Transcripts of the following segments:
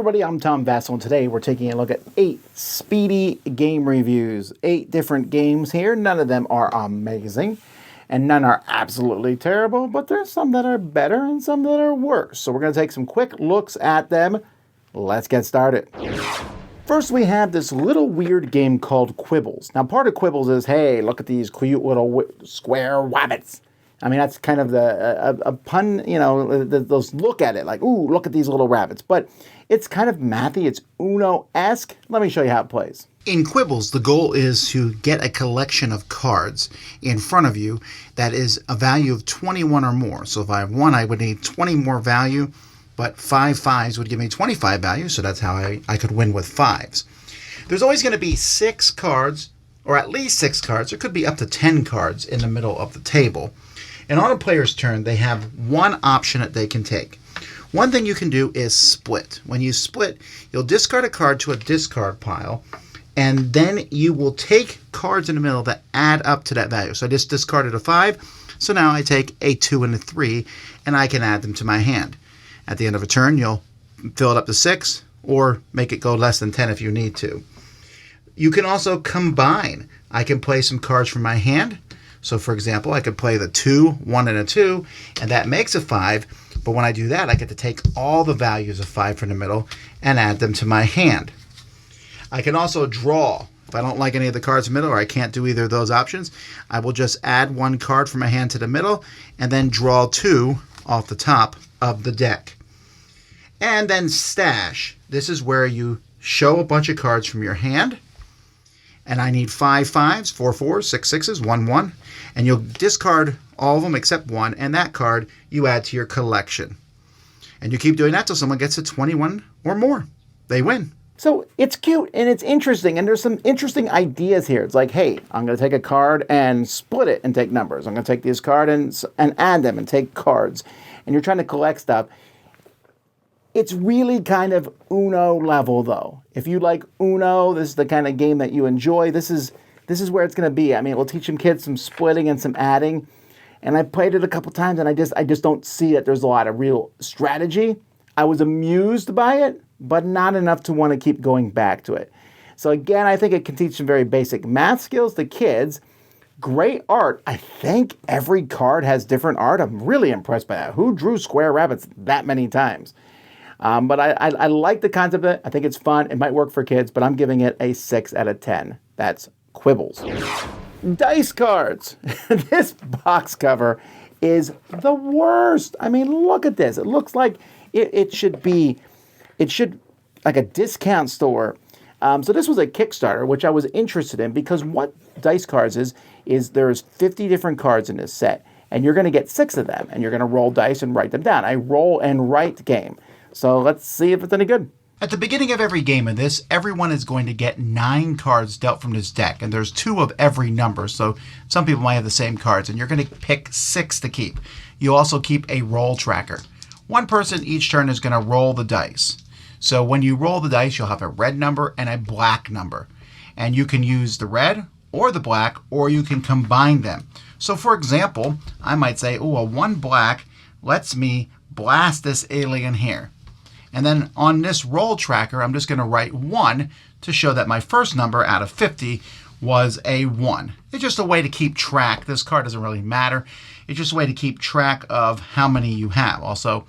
everybody, I'm Tom Vasel, and today we're taking a look at 8 Speedy game reviews. 8 different games here. None of them are amazing, and none are absolutely terrible, but there's some that are better and some that are worse. So we're going to take some quick looks at them. Let's get started. First, we have this little weird game called Quibbles. Now, part of Quibbles is, hey, look at these cute little square rabbits. I mean, that's kind of a pun, you know, those look at it like, ooh, look at these little rabbits. But it's kind of mathy. It's Uno-esque. Let me show you how it plays. In Quibbles, the goal is to get a collection of cards in front of you that is a value of 21 or more. So if I have 1, I would need 20 more value, but 5 5s would give me 25 value, so that's how I could win with 5s. There's always going to be 6 cards, or at least 6 cards. There could be up to 10 cards in the middle of the table. And on a player's turn, they have one option that they can take. One thing you can do is split. When you split, you'll discard a card to a discard pile, and then you will take cards in the middle that add up to that value. So I just discarded a 5, so now I take a 2 and a 3, and I can add them to my hand. At the end of a turn, you'll fill it up to 6, or make it go less than 10 if you need to. You can also combine. I can play some cards from my hand. So, for example, I could play the 2, 1, and a 2, and that makes a 5. But when I do that, I get to take all the values of 5 from the middle and add them to my hand. I can also draw. If I don't like any of the cards in the middle, or I can't do either of those options, I will just add 1 card from my hand to the middle and then draw 2 off the top of the deck. And then stash. This is where you show a bunch of cards from your hand. And I need 5 5s, 4 4s, 6 6s, 1 1. And you'll discard all of them except 1, and that card you add to your collection. And you keep doing that till someone gets to 21 or more. They win. So it's cute and it's interesting, and there's some interesting ideas here. It's like, hey, I'm going to take a card and split it and take numbers. I'm going to take this card and add them and take cards. And you're trying to collect stuff. It's really kind of Uno level, though. If you like Uno, this is the kind of game that you enjoy. This is where it's going to be. I mean, it will teach some kids some splitting and some adding. And I played it a couple times, and I just don't see that there's a lot of real strategy. I was amused by it, but not enough to want to keep going back to it. So again, I think it can teach some very basic math skills to kids. Great art. I think every card has different art. I'm really impressed by that. Who drew square rabbits that many times? But I like the concept of it. I think it's fun. It might work for kids, but I'm giving it a 6 out of 10. That's Quibbles. Dice cards. This box cover is the worst. I mean, look at this. It looks like it should like a discount store. So this was a Kickstarter, which I was interested in, because what dice cards is there's 50 different cards in this set, and you're going to get 6 of them, and you're going to roll dice and write them down. A roll and write game. So let's see if it's any good. At the beginning of every game of this, everyone is going to get 9 cards dealt from this deck, and there's 2 of every number, so some people might have the same cards, and you're going to pick 6 to keep. You also keep a roll tracker. One person each turn is going to roll the dice. So when you roll the dice, you'll have a red number and a black number, and you can use the red or the black, or you can combine them. So for example, I might say, oh, a 1 black lets me blast this alien here. And then on this roll tracker, I'm just going to write 1 to show that my first number out of 50 was a 1. It's just a way to keep track. This card doesn't really matter. It's just a way to keep track of how many you have. Also,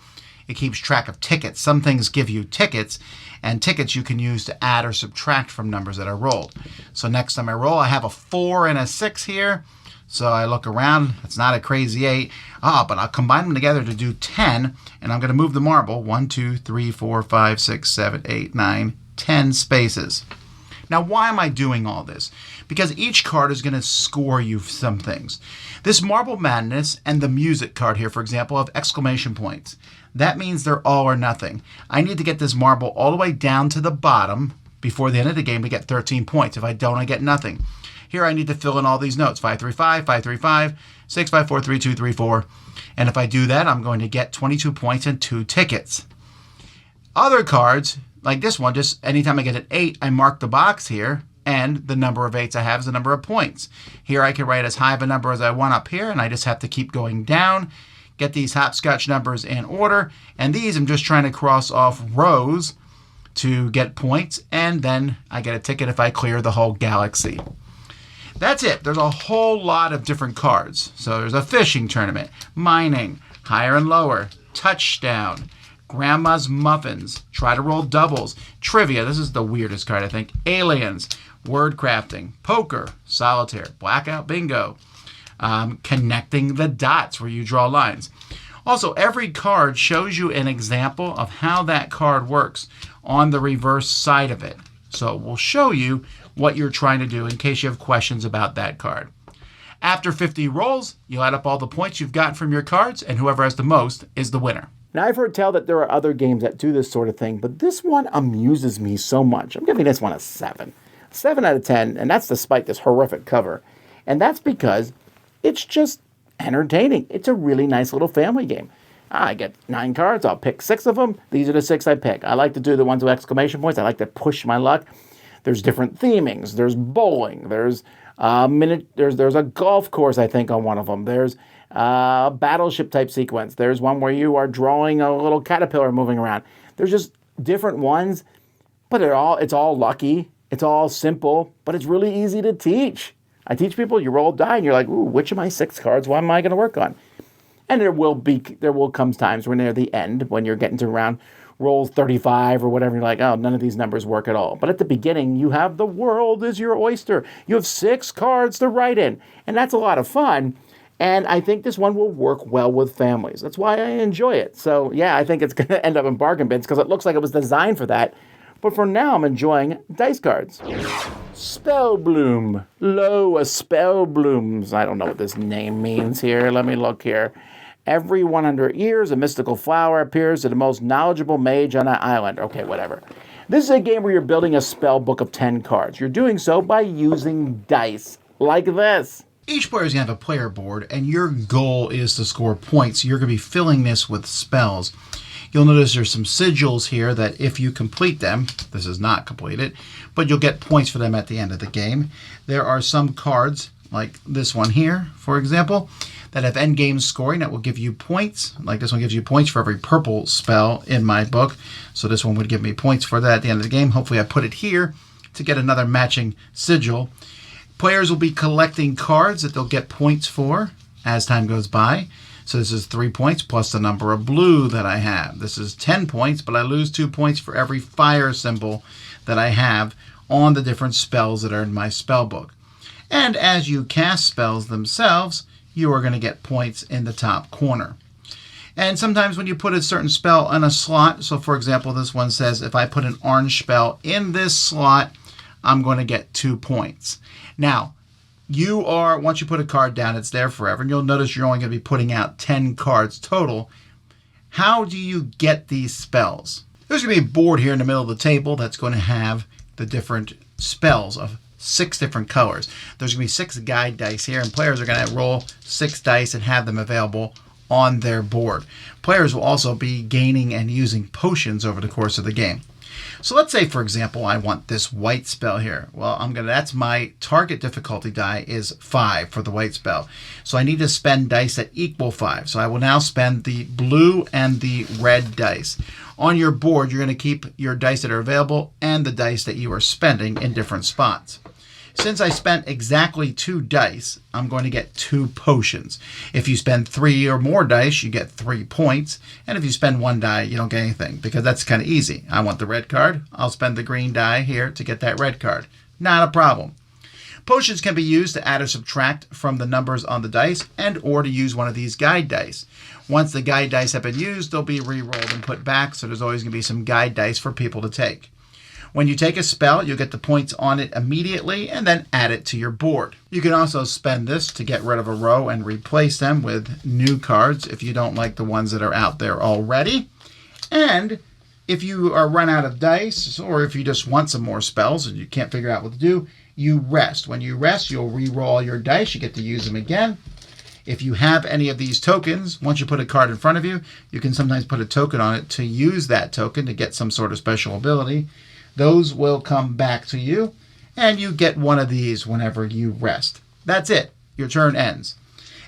it keeps track of tickets. Some things give you tickets, and tickets you can use to add or subtract from numbers that are rolled. So next time I roll, I have a 4 and a 6 here. So I look around, it's not a crazy 8. But I'll combine them together to do 10, and I'm going to move the marble 1, 2, 3, 4, 5, 6, 7, 8, 9, 10 spaces. Now, why am I doing all this? Because each card is going to score you some things. This Marble Madness and the music card here, for example, have exclamation points. That means they're all or nothing. I need to get this marble all the way down to the bottom before the end of the game to get 13 points. If I don't, I get nothing. Here I need to fill in all these notes. 5, 3, 5, 5, 3, 5, 6, 5, 4, 3, 2, 3, 4. And if I do that, I'm going to get 22 points and 2 tickets. Other cards, like this one, just anytime I get an 8, I mark the box here, and the number of 8s I have is the number of points. Here I can write as high of a number as I want up here, and I just have to keep going down, get these hopscotch numbers in order, and these I'm just trying to cross off rows to get points, and then I get a ticket if I clear the whole galaxy. That's it. There's a whole lot of different cards. So there's a fishing tournament, mining, higher and lower, touchdown, grandma's muffins, try to roll doubles, trivia, this is the weirdest card I think, aliens, word crafting, poker, solitaire, blackout bingo, connecting the dots where you draw lines. Also, every card shows you an example of how that card works on the reverse side of it. So it will show you what you're trying to do in case you have questions about that card. After 50 rolls, you'll add up all the points you've gotten from your cards, and whoever has the most is the winner. Now, I've heard tell that there are other games that do this sort of thing, but this one amuses me so much. I'm giving this one a 7. 7 out of 10, and that's despite this horrific cover. And that's because it's just entertaining. It's a really nice little family game. I get 9 cards. I'll pick 6 of them. These are the 6 I pick. I like to do the ones with exclamation points. I like to push my luck. There's different themings. There's bowling. There's there's a golf course, I think, on one of them. There's a battleship type sequence. There's one where you are drawing a little caterpillar moving around. There's just different ones, but it's all lucky. It's all simple, but it's really easy to teach. I teach people, you roll a die, and you're like, ooh, which of my 6 cards, what am I going to work on? And there will come times when near the end, when you're getting to around roll 35 or whatever, you're like, oh, none of these numbers work at all. But at the beginning, you have the world is your oyster. You have 6 cards to write in, and that's a lot of fun. And I think this one will work well with families. That's why I enjoy it. So, yeah, I think it's going to end up in bargain bins because it looks like it was designed for that. But for now, I'm enjoying dice cards. Spellbloom. Lo, a Spellblooms. I don't know what this name means here. Let me look here. Every 100 years, a mystical flower appears to the most knowledgeable mage on an island. Okay, whatever. This is a game where you're building a spell book of 10 cards. You're doing so by using dice, like this. Each player is going to have a player board, and your goal is to score points. You're going to be filling this with spells. You'll notice there's some sigils here that if you complete them, this is not completed, but you'll get points for them at the end of the game. There are some cards, like this one here, for example, that have endgame scoring that will give you points. Like this one gives you points for every purple spell in my book. So this one would give me points for that at the end of the game. Hopefully I put it here to get another matching sigil. Players will be collecting cards that they'll get points for as time goes by. So this is 3 points plus the number of blue that I have. This is 10 points, but I lose 2 points for every fire symbol that I have on the different spells that are in my spell book. And as you cast spells themselves, you are going to get points in the top corner. And sometimes when you put a certain spell in a slot, so for example, this one says if I put an orange spell in this slot, I'm going to get 2 points. Now, once you put a card down, it's there forever, and you'll notice you're only going to be putting out 10 cards total. How do you get these spells? There's going to be a board here in the middle of the table that's going to have the different spells of 6 different colors. There's going to be 6 guide dice here, and players are going to roll 6 dice and have them available on their board. Players will also be gaining and using potions over the course of the game. So let's say, for example, I want this white spell here. Well, that's my target difficulty die is 5 for the white spell. So I need to spend dice that equal 5. So I will now spend the blue and the red dice. On your board, you're going to keep your dice that are available and the dice that you are spending in different spots. Since I spent exactly 2 dice, I'm going to get 2 potions. If you spend 3 or more dice, you get 3 points. And if you spend 1 die, you don't get anything, because that's kind of easy. I want the red card. I'll spend the green die here to get that red card. Not a problem. Potions can be used to add or subtract from the numbers on the dice and or to use one of these guide dice. Once the guide dice have been used, they'll be re-rolled and put back, so there's always going to be some guide dice for people to take. When you take a spell, you'll get the points on it immediately and then add it to your board. You can also spend this to get rid of a row and replace them with new cards if you don't like the ones that are out there already. And if you are run out of dice, or if you just want some more spells and you can't figure out what to do, you rest. When you rest, you'll re-roll your dice. You get to use them again. If you have any of these tokens, once you put a card in front of you, you can sometimes put a token on it to use that token to get some sort of special ability. Those will come back to you, and you get one of these whenever you rest. That's it. Your turn ends.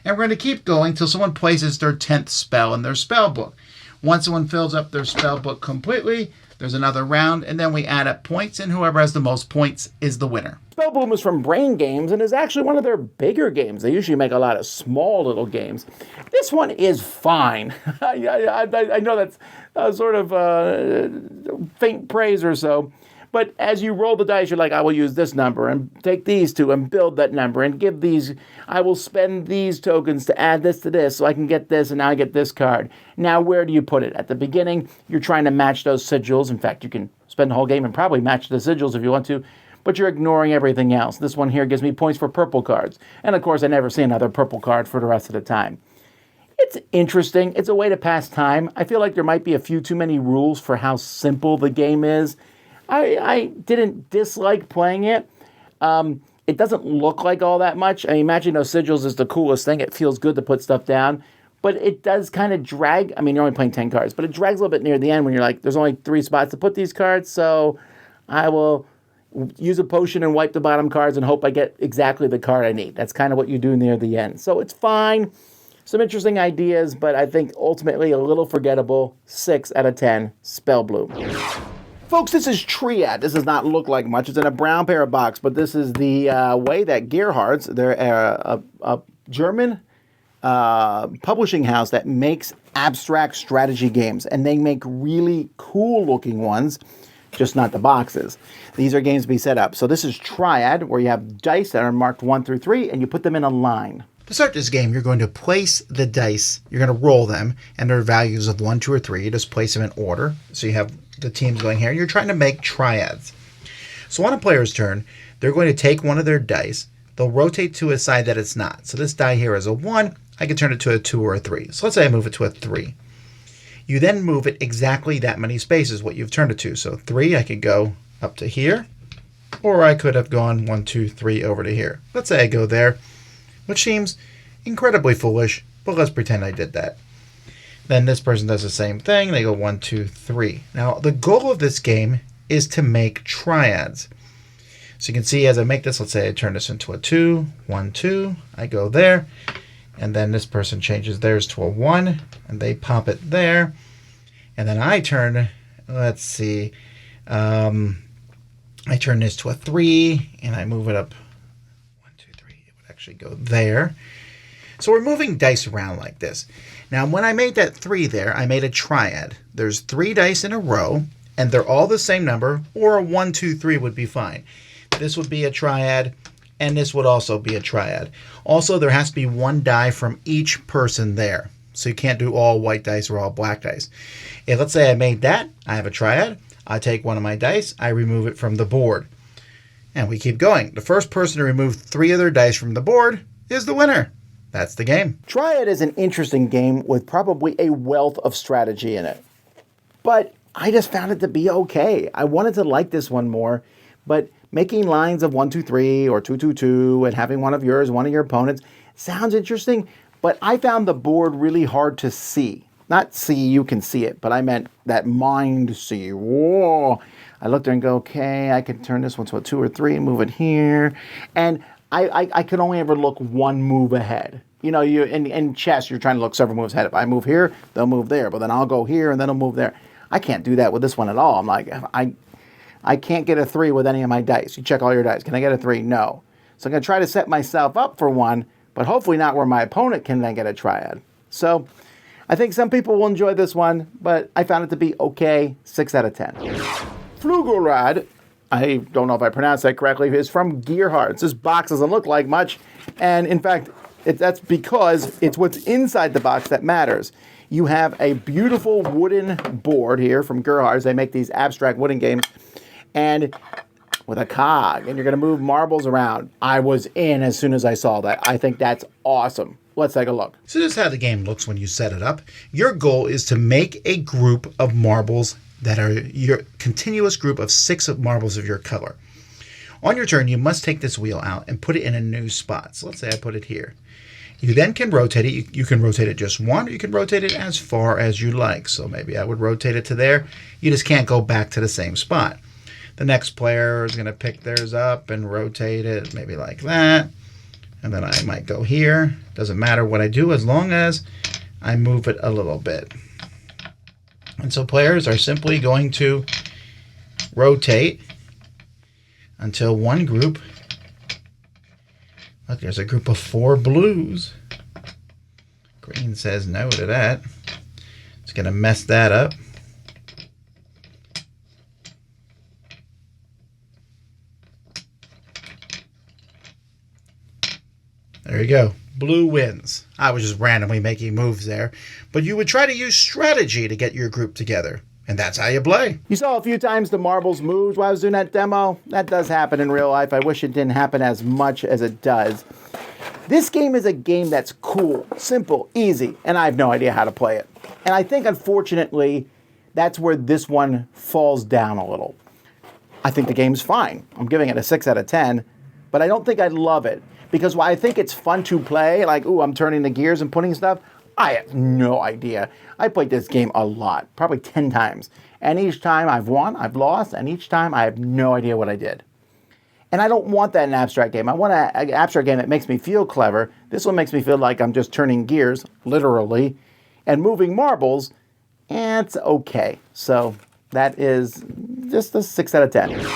And we're going to keep going till someone places their 10th spell in their spell book. Once someone fills up their spell book completely, There's another round, and then we add up points, and whoever has the most points is the winner. Spellbloom is from Brain Games and is actually one of their bigger games. They usually make a lot of small little games. This one is fine. I know that's sort of faint praise or so. But as you roll the dice, you're like, I will use this number and take these two and build that number and give these, I will spend these tokens to add this to this so I can get this and now I get this card. Now, where do you put it? At the beginning, you're trying to match those sigils. In fact, you can spend the whole game and probably match the sigils if you want to, but you're ignoring everything else. This one here gives me points for purple cards. And of course, I never see another purple card for the rest of the time. It's interesting. It's a way to pass time. I feel like there might be a few too many rules for how simple the game is. I didn't dislike playing it. It doesn't look like all that much. I mean, matching those sigils is the coolest thing. It feels good to put stuff down. But it does kind of drag. I mean, you're only playing 10 cards. But it drags a little bit near the end when you're like, there's only 3 spots to put these cards. So I will use a potion and wipe the bottom cards and hope I get exactly the card I need. That's kind of what you do near the end. So it's fine. Some interesting ideas, but I think ultimately a little forgettable. 6 out of 10. Spellbloom. Folks, this is Triad. This does not look like much. It's in a brown paper box, but this is the way that Gerhardt's, they're a German publishing house that makes abstract strategy games, and they make really cool-looking ones, just not the boxes. These are games to be set up. So this is Triad, where you have dice that are marked 1 through 3, and you put them in a line. To start this game, you're going to place the dice, you're going to roll them, and there are values of 1, 2, or 3. You just place them in order. So you have the teams going here. You're trying to make triads. So on a player's turn, they're going to take one of their dice. They'll rotate to a side that it's not. So this die here is a 1. I can turn it to a 2 or a 3. So let's say I move it to a 3. You then move it exactly that many spaces, what you've turned it to. So 3, I could go up to here, or I could have gone 1, 2, 3 over to here. Let's say I go there, which seems incredibly foolish, but let's pretend I did that. Then this person does the same thing. They go 1, 2, 3. Now, the goal of this game is to make triads. So you can see as I make this, let's say I turn this into a 2, 1, 2. I go there. And then this person changes theirs to a 1, and they pop it there. And then I turn, let's see, I turn this to a 3, and I move it up 1, 2, 3. It would actually go there. So we're moving dice around like this. Now, when I made that 3 there, I made a triad. There's 3 dice in a row, and they're all the same number, or a 1, 2, 3 would be fine. This would be a triad, and this would also be a triad. Also, there has to be 1 die from each person there. So you can't do all white dice or all black dice. If let's say I made that, I have a triad. I take one of my dice, I remove it from the board. And we keep going. The first person to remove 3 of their dice from the board is the winner. That's the game. Triad is an interesting game with probably a wealth of strategy in it. But I just found it to be okay. I wanted to like this one more, but making lines of 1, 2, 3 or 2, 2, 2 and having one of yours, one of your opponents sounds interesting, but I found the board really hard to see. Not see, you can see it, but I meant that mind see. Whoa. I looked there and go, okay, I can turn this one to a 2 or 3 and move it here. And I could only ever look 1 move ahead. You know, in chess, you're trying to look several moves ahead. If I move here, they'll move there. But then I'll go here, and then I'll move there. I can't do that with this one at all. I'm like, I can't get a 3 with any of my dice. You check all your dice. Can I get a 3? No. So I'm going to try to set myself up for one, but hopefully not where my opponent can then get a triad. So I think some people will enjoy this one, but I found it to be okay. 6 out of 10. Flugelrad, I don't know if I pronounced that correctly, is from Gerhardt's. This box doesn't look like much, and in fact, that's because it's what's inside the box that matters. You have a beautiful wooden board here from Gerhardt's. They make these abstract wooden games, and with a cog, and you're going to move marbles around. I was in as soon as I saw that. I think that's awesome. Let's take a look. So this is how the game looks when you set it up. Your goal is to make a group of marbles that are your continuous group of 6 of marbles of your color. On your turn, you must take this wheel out and put it in a new spot. So let's say I put it here. You then can rotate it. You can rotate it just 1, or you can rotate it as far as you like. So maybe I would rotate it to there. You just can't go back to the same spot. The next player is going to pick theirs up and rotate it maybe like that. And then I might go here. Doesn't matter what I do as long as I move it a little bit. And so players are simply going to rotate until one group, look, there's a group of 4 blues. Green says no to that. It's going to mess that up. There you go. Blue wins. I was just randomly making moves there. But you would try to use strategy to get your group together. And that's how you play. You saw a few times the marbles moved while I was doing that demo. That does happen in real life. I wish it didn't happen as much as it does. This game is a game that's cool, simple, easy, and I have no idea how to play it. And I think, unfortunately, that's where this one falls down a little. I think the game's fine. I'm giving it a 6 out of 10, but I don't think I love it. Because while I think it's fun to play, like, ooh, I'm turning the gears and putting stuff, I have no idea. I played this game a lot, probably 10 times. And each time I've won, I've lost, and each time I have no idea what I did. And I don't want that in an abstract game. I want an abstract game that makes me feel clever. This one makes me feel like I'm just turning gears, literally, and moving marbles, and it's okay. So that is just a 6 out of 10.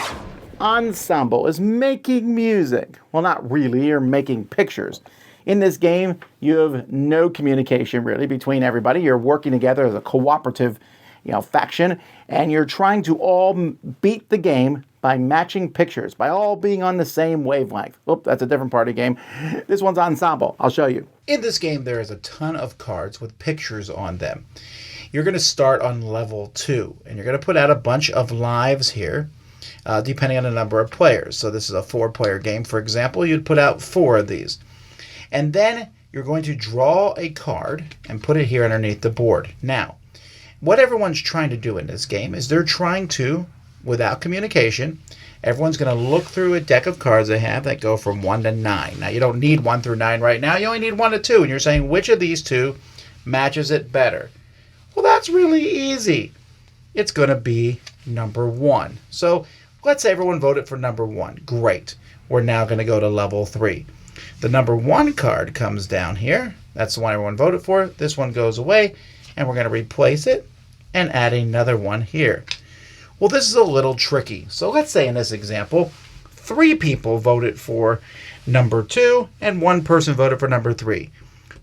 Ensemble is making music. Well, not really, you're making pictures. In this game, you have no communication really between everybody. You're working together as a cooperative, faction, and you're trying to all beat the game by matching pictures, by all being on the same wavelength. Oop, that's a different party game. This one's Ensemble. I'll show you. In this game, there is a ton of cards with pictures on them. You're going to start on level 2, and you're going to put out a bunch of lives here. Depending on the number of players. So this is a 4-player game, for example. You'd put out 4 of these. And then you're going to draw a card and put it here underneath the board. Now, what everyone's trying to do in this game is they're trying to, without communication, everyone's going to look through a deck of cards they have that go from 1 to 9. Now, you don't need 1 through 9 right now. You only need 1 to 2. And you're saying, which of these 2 matches it better? Well, that's really easy. It's going to be number 1. So let's say everyone voted for number 1. Great. We're now going to go to level 3. The number 1 card comes down here. That's the one everyone voted for. This one goes away, and we're going to replace it and add another one here. Well, this is a little tricky. So let's say in this example, 3 people voted for number 2, and 1 person voted for number 3.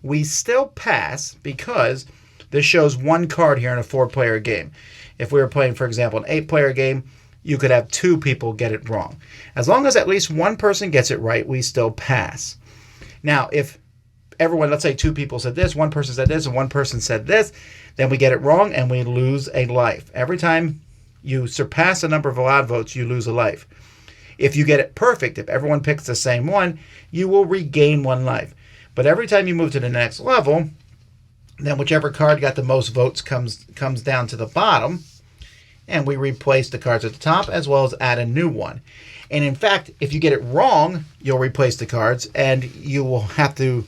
We still pass because this shows 1 card here in a 4-player game. If we were playing, for example, an 8-player game, you could have 2 people get it wrong. As long as at least 1 person gets it right, we still pass. Now, if everyone, let's say 2 people said this, 1 person said this, and 1 person said this, then we get it wrong and we lose a life. Every time you surpass the number of allowed votes, you lose a life. If you get it perfect, if everyone picks the same one, you will regain 1 life. But every time you move to the next level, then whichever card got the most votes comes down to the bottom, and we replace the cards at the top as well as add a new one. And in fact, if you get it wrong, you'll replace the cards and you will have to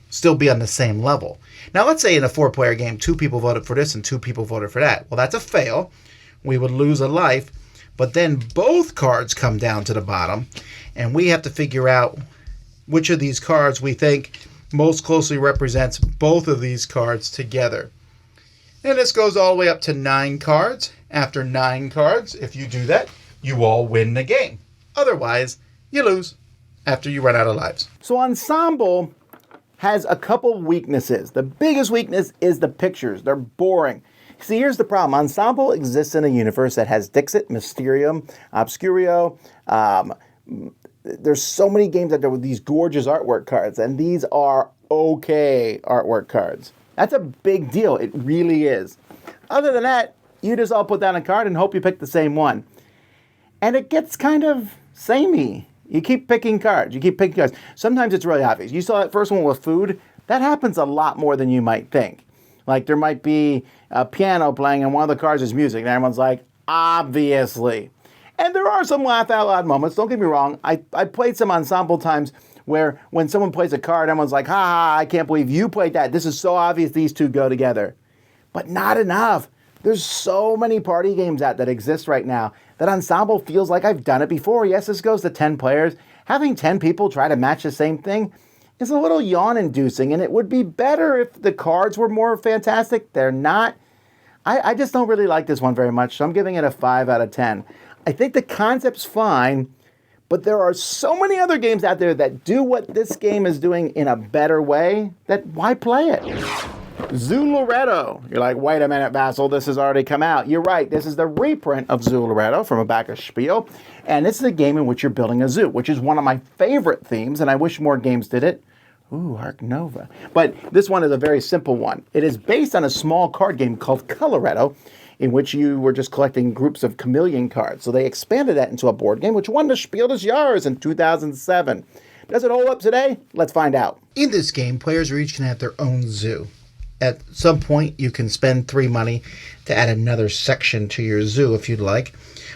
still be on the same level. Now, let's say in a 4-player game, 2 people voted for this and 2 people voted for that. Well, that's a fail. We would lose a life, but then both cards come down to the bottom, and we have to figure out which of these cards we think most closely represents both of these cards together. And this goes all the way up to 9 cards. After 9 cards, if you do that, you all win the game. Otherwise, you lose after you run out of lives. So Ensemble has a couple weaknesses. The biggest weakness is the pictures. They're boring. See, here's the problem. Ensemble exists in a universe that has Dixit, Mysterium, Obscurio. There's so many games out there with these gorgeous artwork cards, and these are okay artwork cards. That's a big deal. It really is. Other than that, you just all put down a card and hope you pick the same one. And it gets kind of samey. You keep picking cards. You keep picking cards. Sometimes it's really obvious. You saw that first one with food. That happens a lot more than you might think. Like there might be a piano playing and one of the cards is music. And everyone's like, obviously. And there are some laugh out loud moments. Don't get me wrong. I played some Ensemble times where when someone plays a card, everyone's like, ha ha, I can't believe you played that. This is so obvious these two go together. But not enough. There's so many party games out that exist right now that Ensemble feels like I've done it before. Yes, this goes to 10 players. Having 10 people try to match the same thing is a little yawn-inducing, and it would be better if the cards were more fantastic. They're not. I just don't really like this one very much, so I'm giving it a 5 out of 10. I think the concept's fine, but there are so many other games out there that do what this game is doing in a better way that why play it? Zooloretto. You're like, wait a minute, Vasel, this has already come out. You're right, this is the reprint of Zooloretto from a back of Spiel, and this is a game in which you're building a zoo, which is one of my favorite themes, and I wish more games did it. Ooh, Arc Nova. But this one is a very simple one. It is based on a small card game called Coloretto, in which you were just collecting groups of chameleon cards. So they expanded that into a board game, which won the Spiel des Jahres in 2007. Does it hold up today? Let's find out. In this game, players are each going to have their own zoo. At some point, you can spend 3 money to add another section to your zoo if you'd like.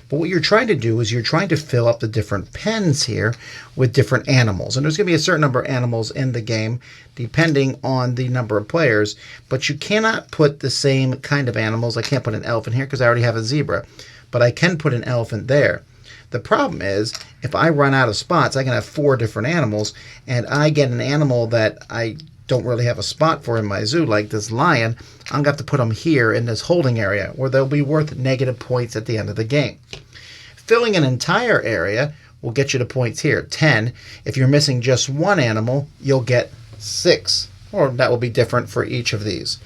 But what you're trying to do is you're trying to fill up the different pens here with different animals. And there's going to be a certain number of animals in the game depending on the number of players. But you cannot put the same kind of animals. I can't put an elephant here because I already have a zebra. But I can put an elephant there. The problem is, if I run out of spots, I can have 4 different animals. And I get an animal that I don't really have a spot for in my zoo, like this lion, I'm going to have to put them here in this holding area where they'll be worth negative points at the end of the game. Filling an entire area will get you to points here, 10. If you're missing just one animal, you'll get 6, or that will be different for each of these.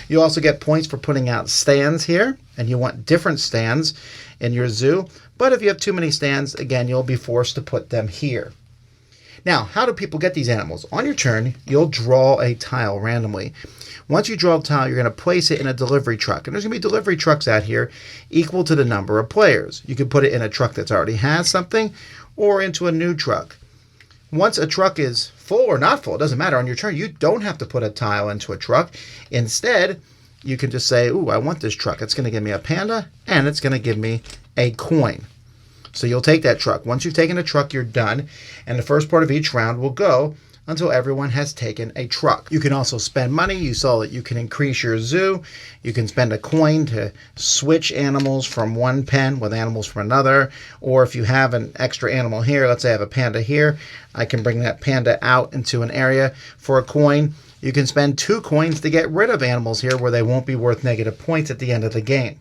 You also get points for putting out stands here, and you want different stands in your zoo, but if you have too many stands, again, you'll be forced to put them here. Now, how do people get these animals? On your turn, you'll draw a tile randomly. Once you draw a tile, you're going to place it in a delivery truck. And there's going to be delivery trucks out here equal to the number of players. You can put it in a truck that's already has something or into a new truck. Once a truck is full or not full, it doesn't matter. On your turn, you don't have to put a tile into a truck. Instead, you can just say, ooh, I want this truck. It's going to give me a panda and it's going to give me a coin. So you'll take that truck. Once you've taken a truck, you're done. And the first part of each round will go until everyone has taken a truck. You can also spend money. You saw that you can increase your zoo. You can spend a coin to switch animals from one pen with animals from another. Or if you have an extra animal here, let's say I have a panda here, I can bring that panda out into an area for a coin. You can spend 2 coins to get rid of animals here where they won't be worth negative points at the end of the game.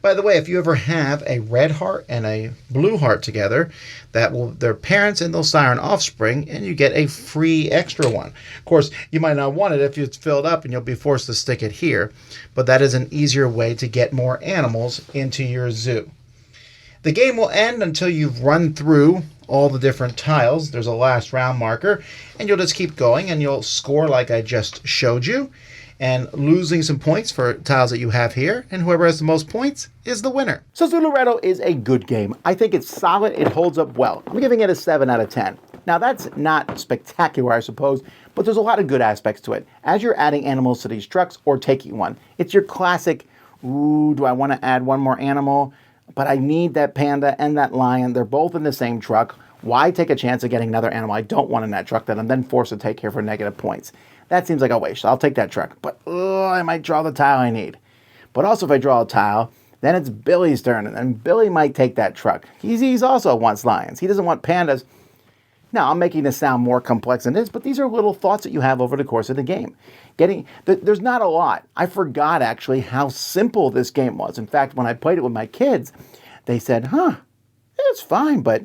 By the way, if you ever have a red heart and a blue heart together, their parents and they'll sire an offspring, and you get a free extra one. Of course, you might not want it if it's filled up, and you'll be forced to stick it here. But that is an easier way to get more animals into your zoo. The game will end until you've run through all the different tiles. There's a last round marker, and you'll just keep going, and you'll score like I just showed you. And losing some points for tiles that you have here, and whoever has the most points is the winner. So Zooloretto is a good game. I think it's solid, it holds up well. I'm giving it a 7 out of 10. Now that's not spectacular, I suppose, but there's a lot of good aspects to it. As you're adding animals to these trucks or taking one, it's your classic, ooh, do I want to add one more animal? But I need that panda and that lion. They're both in the same truck. Why take a chance of getting another animal I don't want in that truck that I'm then forced to take here for negative points? That seems like a waste. I'll take that truck. But I might draw the tile I need. But also if I draw a tile, then it's Billy's turn. And then Billy might take that truck. He also wants lions. He doesn't want pandas. Now, I'm making this sound more complex than it is, but these are little thoughts that you have over the course of the game. There's not a lot. I forgot, actually, how simple this game was. In fact, when I played it with my kids, they said, it's fine, but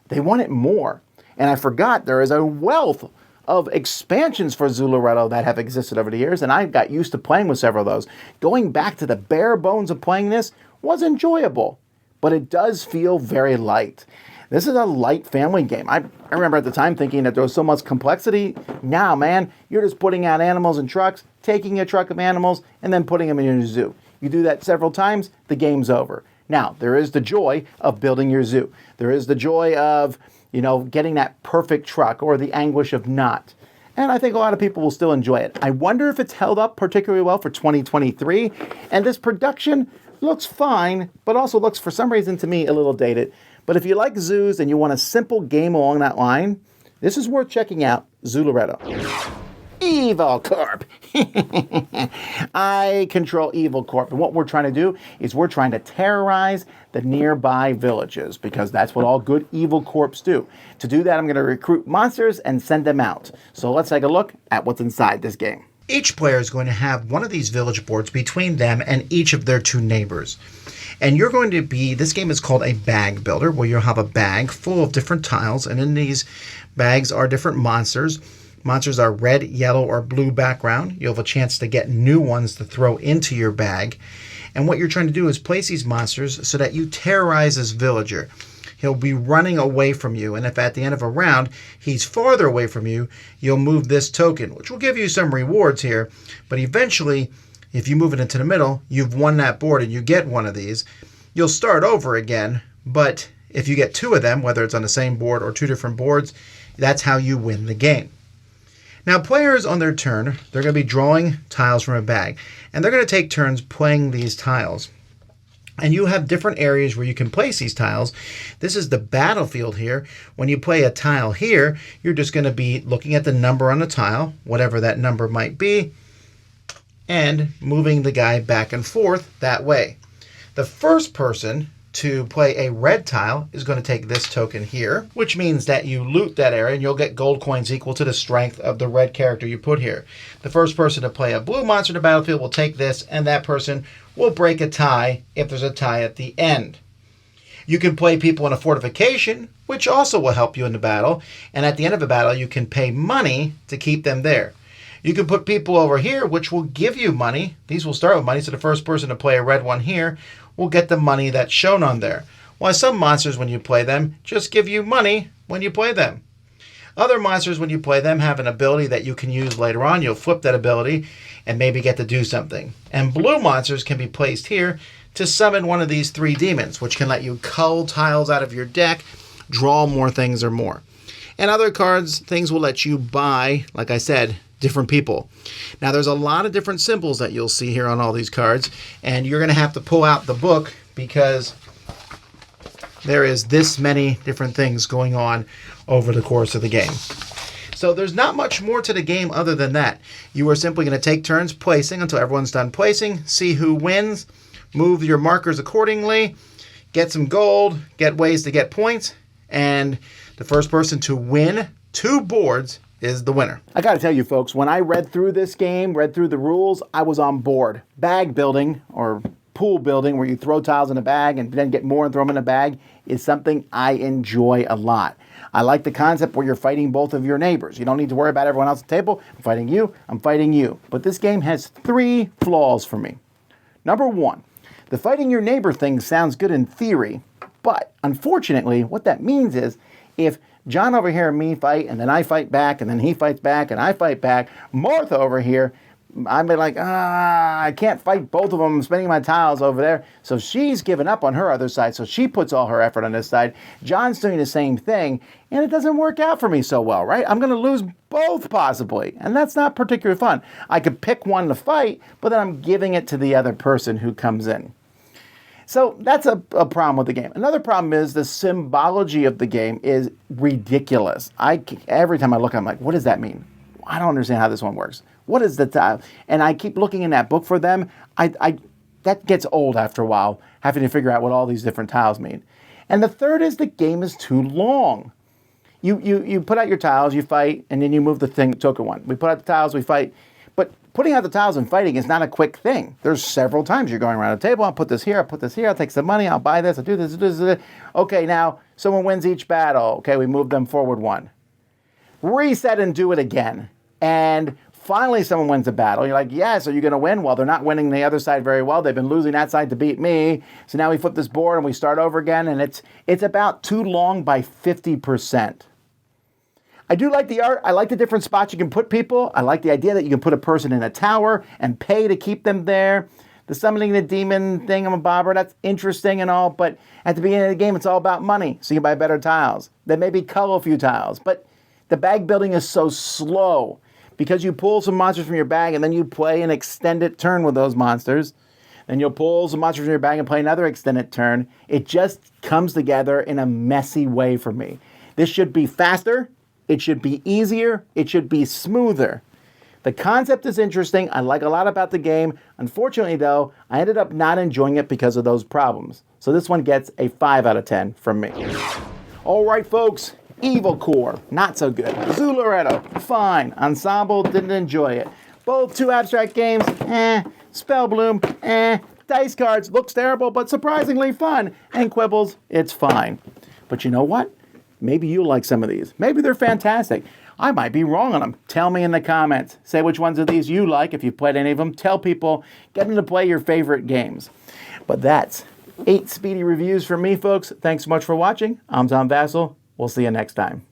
they wanted more. And I forgot there is a wealth of expansions for Zooloretto that have existed over the years, and I got used to playing with several of those. Going back to the bare bones of playing this was enjoyable, but it does feel very light. This is a light family game. I remember at the time thinking that there was so much complexity. Now, man, you're just putting out animals in trucks, taking a truck of animals, and then putting them in your zoo. You do that several times, the game's over. Now, there is the joy of building your zoo. There is the joy of getting that perfect truck, or the anguish of not. And I think a lot of people will still enjoy it. I wonder if it's held up particularly well for 2023. And this production looks fine, but also looks, for some reason to me, a little dated. But if you like zoos and you want a simple game along that line, this is worth checking out, Zooloretto. Evil Corp. I control Evil Corp. And what we're trying to do is we're trying to terrorize the nearby villages, because that's what all good Evil Corps do. To do that, I'm going to recruit monsters and send them out. So let's take a look at what's inside this game. Each player is going to have one of these village boards between them and each of their two neighbors. And you're going to be, this game is called a bag builder, where you'll have a bag full of different tiles, and in these bags are different monsters. Monsters are red, yellow, or blue background. You'll have a chance to get new ones to throw into your bag. And what you're trying to do is place these monsters so that you terrorize this villager. He'll be running away from you, and if at the end of a round he's farther away from you, you'll move this token, which will give you some rewards here. But eventually, if you move it into the middle, you've won that board and you get one of these. You'll start over again, but if you get two of them, whether it's on the same board or two different boards, that's how you win the game. Now, players on their turn, they're going to be drawing tiles from a bag, and they're going to take turns playing these tiles. And you have different areas where you can place these tiles. This is the battlefield here. When you play a tile here, you're just going to be looking at the number on the tile, whatever that number might be, and moving the guy back and forth that way. The first person to play a red tile is going to take this token here, which means that you loot that area and you'll get gold coins equal to the strength of the red character you put here. The first person to play a blue monster in the battlefield will take this, and that person will break a tie if there's a tie at the end. You can play people in a fortification, which also will help you in the battle, and at the end of a battle you can pay money to keep them there. You can put people over here, which will give you money. These will start with money, so the first person to play a red one here will get the money that's shown on there. While some monsters, when you play them, just give you money when you play them. Other monsters, when you play them, have an ability that you can use later on. You'll flip that ability and maybe get to do something. And blue monsters can be placed here to summon one of these three demons, which can let you cull tiles out of your deck, draw more things or more. And other cards, things will let you buy, like I said, different people. Now, there's a lot of different symbols that you'll see here on all these cards, and you're going to have to pull out the book because there is this many different things going on over the course of the game. So there's not much more to the game other than that. You are simply going to take turns placing until everyone's done placing, see who wins, move your markers accordingly, get some gold, get ways to get points, and the first person to win 2 boards is the winner. I gotta tell you folks, when I read through this game, read through the rules, I was on board. Bag building, or pool building, where you throw tiles in a bag and then get more and throw them in a bag, is something I enjoy a lot. I like the concept where you're fighting both of your neighbors. You don't need to worry about everyone else at the table. I'm fighting you, I'm fighting you. But this game has 3 flaws for me. Number 1, the fighting your neighbor thing sounds good in theory, but unfortunately, what that means is if John over here and me fight, and then I fight back, and then he fights back, and I fight back, Martha over here, I'd be like, I can't fight both of them. I'm spending my tiles over there. So she's given up on her other side, so she puts all her effort on this side. John's doing the same thing, and it doesn't work out for me so well, right? I'm going to lose both possibly, and that's not particularly fun. I could pick one to fight, but then I'm giving it to the other person who comes in. So that's a problem with the game. Another problem is the symbology of the game is ridiculous. Every time I look, I'm like, what does that mean? I don't understand how this one works. What is the tile? And I keep looking in that book for them. That gets old after a while, having to figure out what all these different tiles mean. And the third is the game is too long. You put out your tiles, you fight, and then you move the token one. We put out the tiles, we fight. But putting out the tiles and fighting is not a quick thing. There's several times you're going around the table. I'll put this here, I'll take some money, I'll buy this, I'll do this, I'll do this. Okay, now someone wins each battle. Okay, we move them forward 1. Reset and do it again. And finally someone wins a battle. You're like, yes, are you going to win? Well, they're not winning the other side very well. They've been losing that side to beat me. So now we flip this board and we start over again. And it's about too long by 50%. I do like the art. I like the different spots you can put people. I like the idea that you can put a person in a tower and pay to keep them there. The summoning the demon thing, I'm a bobber, that's interesting and all. But at the beginning of the game, it's all about money. So you can buy better tiles. Then maybe cull a few tiles. But the bag building is so slow. Because you pull some monsters from your bag and then you play an extended turn with those monsters. Then you'll pull some monsters from your bag and play another extended turn. It just comes together in a messy way for me. This should be faster. It should be easier. It should be smoother. The concept is interesting. I like a lot about the game. Unfortunately, though, I ended up not enjoying it because of those problems. So this one gets a 5 out of 10 from me. All right, folks. Evil Core, not so good. Zooloretto, fine. Ensemble, didn't enjoy it. Both 2 abstract games, Spellbloom, Dice Cards looks terrible, but surprisingly fun. And Quibbles, it's fine. But you know what? Maybe you like some of these. Maybe they're fantastic. I might be wrong on them. Tell me in the comments. Say which ones of these you like if you've played any of them. Tell people, get them to play your favorite games. But that's 8 Speedy reviews from me, folks. Thanks so much for watching. I'm Tom Vasel. We'll see you next time.